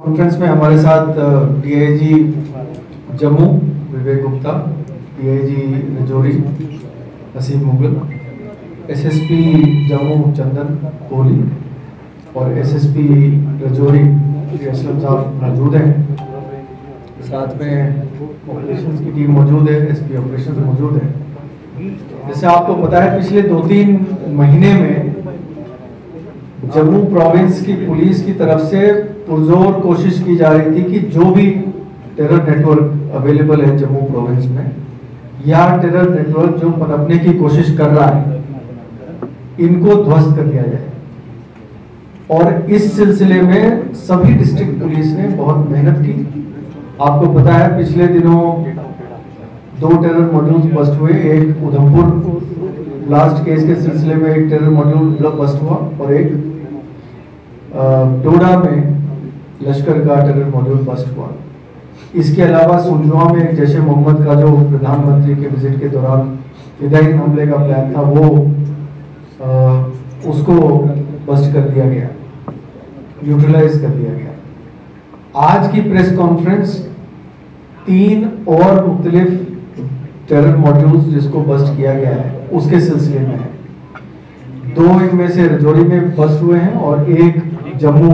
Conference में हमारे साथ डीआईजी जम्मू विवेक गुप्ता, डीआईजी रजौरी हसीब मुगल, एसएसपी जम्मू चंदन कोहली और एसएसपी रजौरी असलम साहब मौजूद हैं। साथ में ऑपरेशंस की टीम मौजूद है, एसपी ऑपरेशंस मौजूद है। जैसे आपको पता है, पिछले 2-3 महीने में जम्मू प्रोविंस की पुलिस की तरफ से पुरजोर कोशिश की जा रही थी कि जो भी टेरर नेटवर्क अवेलेबल है जम्मू प्रोविंस में या टेरर नेटवर्क जो पनपने की कोशिश कर रहा है, इनको ध्वस्त कर दिया जाए। और इस सिलसिले में सभी डिस्ट्रिक्ट पुलिस ने बहुत मेहनत की। आपको पता है, पिछले दिनों 2 टेरर मॉड्यूल्स बस्ट हुए। एक उधमपुर ब्लास्ट केस के सिलसिले में एक टेरर मॉड्यूल बस्ट हुआ और एक डोडा में लश्कर का टेरर मॉड्यूल बस्ट हुआ। इसके अलावा सुंजवा में जैश ए मोहम्मद का जो प्रधानमंत्री के विजिट के दौरान फिदायीन हमले का प्लान था, वो उसको बस्ट कर दिया गया, न्यूट्रलाइज कर दिया गया। आज की प्रेस कॉन्फ्रेंस 3 और मुख्तलिफ टेरर मॉड्यूल्स जिसको बस्ट किया गया है उसके सिलसिले में है। 2 इनमें से रजौरी में बस्ट हुए हैं और एक जम्मू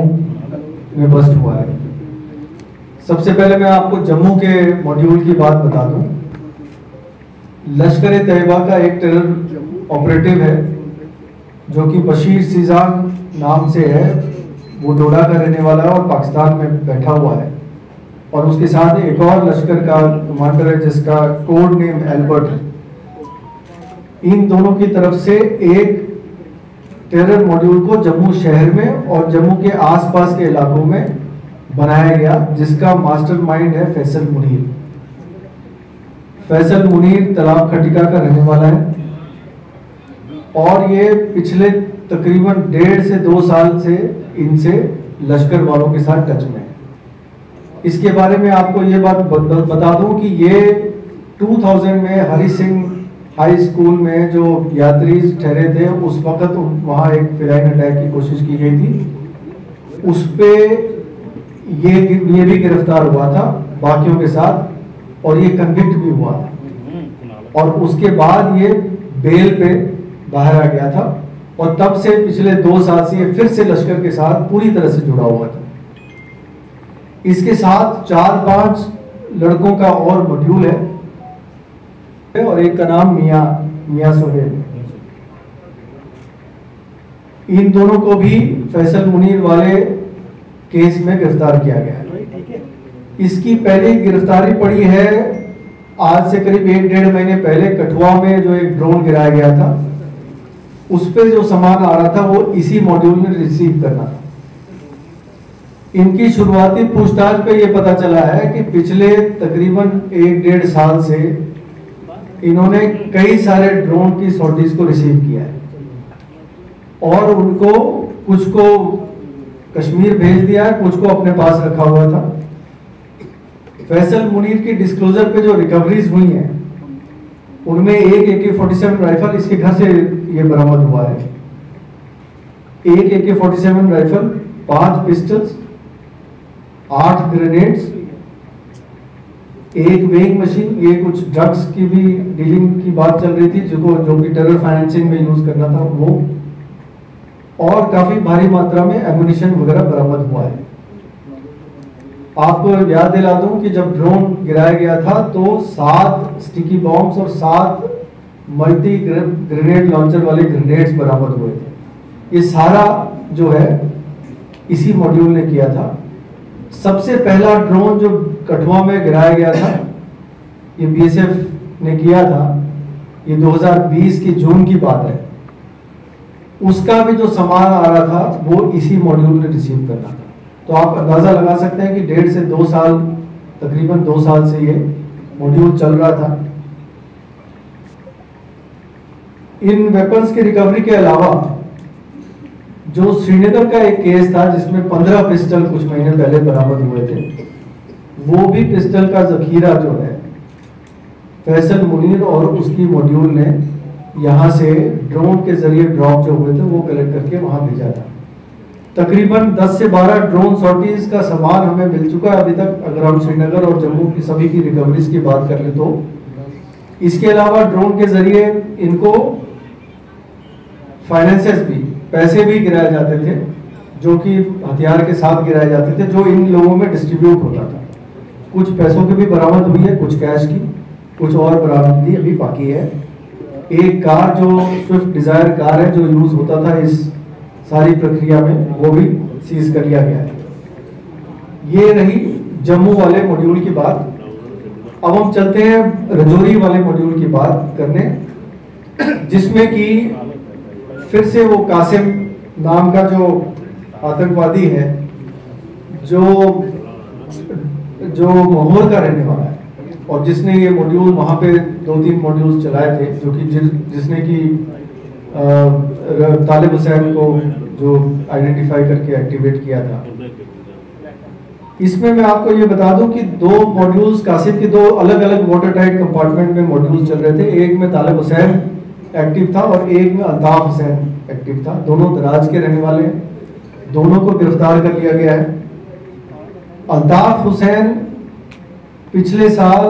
में बस्ट हुआ है। सबसे पहले मैं आपको जम्मू के मॉड्यूल की बात बता दूं। लश्कर तैयबा का एक टेरर ऑपरेटिव है जो कि बशीर सीजान नाम से है। वो डोडा का रहने वाला है और पाकिस्तान में बैठा हुआ है। और उसके साथ एक और लश्कर का कमांडर है जिसका कोड नेम एल्बर्ट है। इन दोनों की तरफ से एक टेरर मॉड्यूल को जम्मू शहर में और जम्मू के आसपास के इलाकों में बनाया गया, जिसका मास्टरमाइंड है फैसल मुनीर। फैसल मुनीर तालाब खटिका का रहने वाला है और ये पिछले तकरीबन 1.5 से 2 साल से इनसे लश्कर वालों के साथ टच में है। इसके बारे में आपको ये बात बता दूं कि ये 2000 में हरी सिंह हाई स्कूल में जो यात्री ठहरे थे, उस वक्त वहाँ एक फिराइन अटैक की कोशिश की गई थी। उस पे ये भी गिरफ्तार हुआ था बाकियों के साथ और ये कन्विक्ट भी हुआ था। और उसके बाद ये बेल पे बाहर आ गया था और तब से पिछले 2 साल से ये फिर से लश्कर के साथ पूरी तरह से जुड़ा हुआ था। इसके साथ 4-5 लड़कों का और मॉड्यूल है और एक का नाम मियां सोहेल। इन दोनों को भी फैसल मुनीर वाले केस में गिरफ्तार किया गया है। इसकी पहली गिरफ्तारी पड़ी है आज से करीब 1-1.5 महीने पहले। कठुआ में जो एक ड्रोन गिराया गया था, उस पे जो सामान आ रहा था वो इसी मॉड्यूल में रिसीव करना था। इनकी शुरुआती पूछताछ पे ये पता चला है कि पिछले तकरीबन 1-1.5 साल से इन्होंने कई सारे ड्रोन की सॉर्टीज को रिसीव किया है और उनको कुछ को कश्मीर भेज दिया है, कुछ को अपने पास रखा हुआ था। फैसल मुनीर की डिस्क्लोजर पे जो रिकवरीज हुई हैं उनमें एक AK-47 राइफल इसके घर से ये बरामद हुआ है। एक AK-47 राइफल, 5 पिस्टल्स, 8 ग्रेनेड्स, एक वेइंग मशीन। ये कुछ ड्रग्स की भी डीलिंग की बात चल रही थी जो कि टेरर फाइनेंसिंग में यूज करना था वो, और काफी भारी मात्रा में एम्युनिशन वगैरह बरामद हुआ है। आपको याद दिला दूं कि जब ड्रोन गिराया गया था तो 7 स्टिकी बॉम्ब्स और 7 मल्टी ग्रेनेड लॉन्चर वाले ग्रेनेड्स बरामद हुए थे। ये सारा जो है इसी मॉड्यूल ने किया था। सबसे पहला ड्रोन जो कठुआ में गिराया गया था, ये BSF ने किया था। ये 2020 की जून की बात है। उसका भी जो सामान आ रहा था वो इसी मॉड्यूल ने रिसीव करना था। तो आप अंदाजा लगा सकते हैं कि 1.5 से 2 साल, तकरीबन 2 साल से ये मॉड्यूल चल रहा था। इन वेपन्स की रिकवरी के अलावा जो श्रीनगर का एक केस था जिसमें 15 पिस्टल कुछ महीने पहले बरामद हुए थे, वो भी पिस्टल का जखीरा जो है फैसल मुनीर और उसकी मॉड्यूल ने यहाँ से ड्रोन के जरिए ड्रॉप जो हुए थे वो कलेक्ट करके वहां भेजा था। तकरीबन 10 से 12 ड्रोन सॉर्टीज का सामान हमें मिल चुका है अभी तक, अगर हम श्रीनगर और जम्मू की सभी की रिकवरीज की बात कर ले तो। इसके अलावा ड्रोन के जरिए इनको फाइनेंसेस भी, पैसे भी गिराए जाते थे, जो कि हथियार के साथ गिराए जाते थे, जो इन लोगों में डिस्ट्रीब्यूट होता था। कुछ पैसों की भी बरामद हुई है, कुछ कैश की, कुछ और बरामदगी अभी बाकी है। एक कार जो स्विफ्ट डिजायर कार है जो यूज होता था इस सारी प्रक्रिया में, वो भी सीज कर लिया गया है। ये रही जम्मू वाले मॉड्यूल की बात। अब हम चलते हैं रजौरी वाले मॉड्यूल की बात करने, जिसमें कि फिर से वो कासिम नाम का जो आतंकवादी है, जो माहौर का रहने वाला है, और जिसने ये मॉड्यूल वहाँ पे 2-3 मॉड्यूल चलाए थे, जो कि जिसने कि तालिब हुसैन को जो आइडेंटिफाई करके एक्टिवेट किया था। इसमें मैं आपको ये बता दूं कि 2 मॉड्यूल्स, कासिम के 2 अलग अलग वाटर टाइट कंपार्टमेंट में मॉड्यूल्स चल रहे थे। एक में तालिब हुसैन एक्टिव था और एक में अल्ताफ हुसैन एक्टिव था। दोनों दराज के रहने वाले हैं, दोनों को गिरफ्तार कर लिया गया है। अल्ताफ हुसैन पिछले साल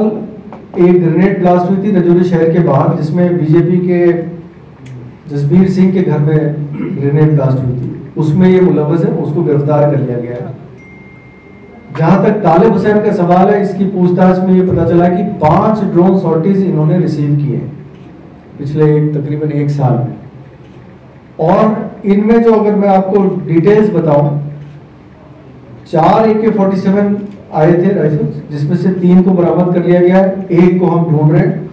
एक ग्रेनेड ब्लास्ट हुई थी रजौरी शहर के बाहर, जिसमें बीजेपी के जसबीर सिंह के घर में ग्रेनेड ब्लास्ट हुई थी, उसमें ये मुलव्वस है, उसको गिरफ्तार कर लिया गया है। जहां तक तालिब हुसैन का सवाल है, इसकी पूछताछ में ये पता चला कि 5 ड्रोन सॉर्टीज इन्होंने रिसीव किए हैं पिछले तकरीबन 1 साल में। और इनमें जो, अगर मैं आपको डिटेल्स बताऊं, 4 AK-47 आए थे राइफल्स, जिसमें से 3 को बरामद कर लिया गया है, 1 को हम ढूंढ रहे हैं।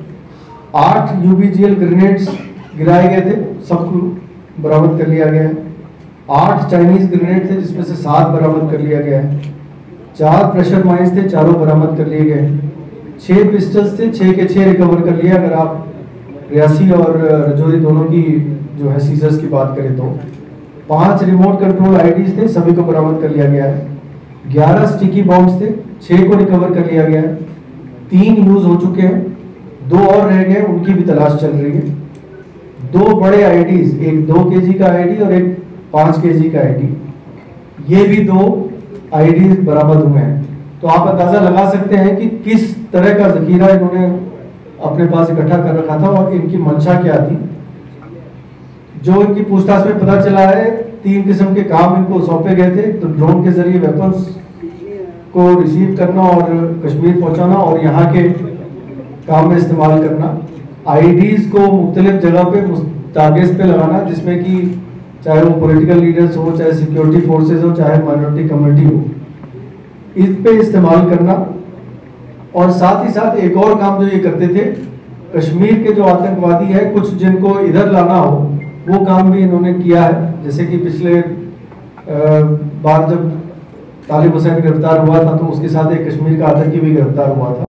8 UBGL ग्रेनेड्स गिराए गए थे, सबको बरामद कर लिया गया है। 8 चाइनीज ग्रेनेड थे, जिसमें से 7 बरामद कर लिया गया है। 4 प्रेशर माइंस थे, चारों बरामद कर लिए गए। 6 पिस्टल्स थे, 6 के 6 रिकवर कर लिया। अगर आप रियासी और रजौरी दोनों की जो है सीजर्स की बात करें तो 5 रिमोट कंट्रोल आईडीज थे, सभी को बरामद कर लिया गया है। 11 स्टिकी बॉम्ब्स थे, 6 को रिकवर कर लिया गया है। 3 यूज हो चुके हैं, 2 और रह गए, उनकी भी तलाश चल रही है। 2 बड़े आईडीज, एक 2 kg का आईडी और एक 5 kg का आईडी, ये भी 2 आईडीज बरामद हुए हैं। तो आप अंदाजा लगा सकते हैं कि किस तरह का जखीरा इन्होंने अपने पास इकट्ठा कर रखा था और इनकी मंशा क्या थी। जो इनकी पूछताछ में पता चला है, 3 किस्म के काम इनको सौंपे गए थे। तो ड्रोन के जरिए वेपन्स को रिसीव करना और कश्मीर पहुंचाना और यहाँ के काम में इस्तेमाल करना। आईडीज को मुख्तलिफ जगह पे टारगेट्स पे लगाना, जिसमें कि चाहे वो पॉलिटिकल लीडर्स हो, चाहे सिक्योरिटी फोर्सेस हो, चाहे माइनॉरिटी कम्युनिटी हो, इस पे इस्तेमाल करना। और साथ ही साथ एक और काम जो ये करते थे, कश्मीर के जो आतंकवादी है, कुछ जिनको इधर लाना हो, वो काम भी इन्होंने किया है। जैसे कि पिछले बार जब तालिब हुसैन गिरफ्तार हुआ था, तो उसके साथ एक कश्मीर का आतंकी भी गिरफ्तार हुआ था।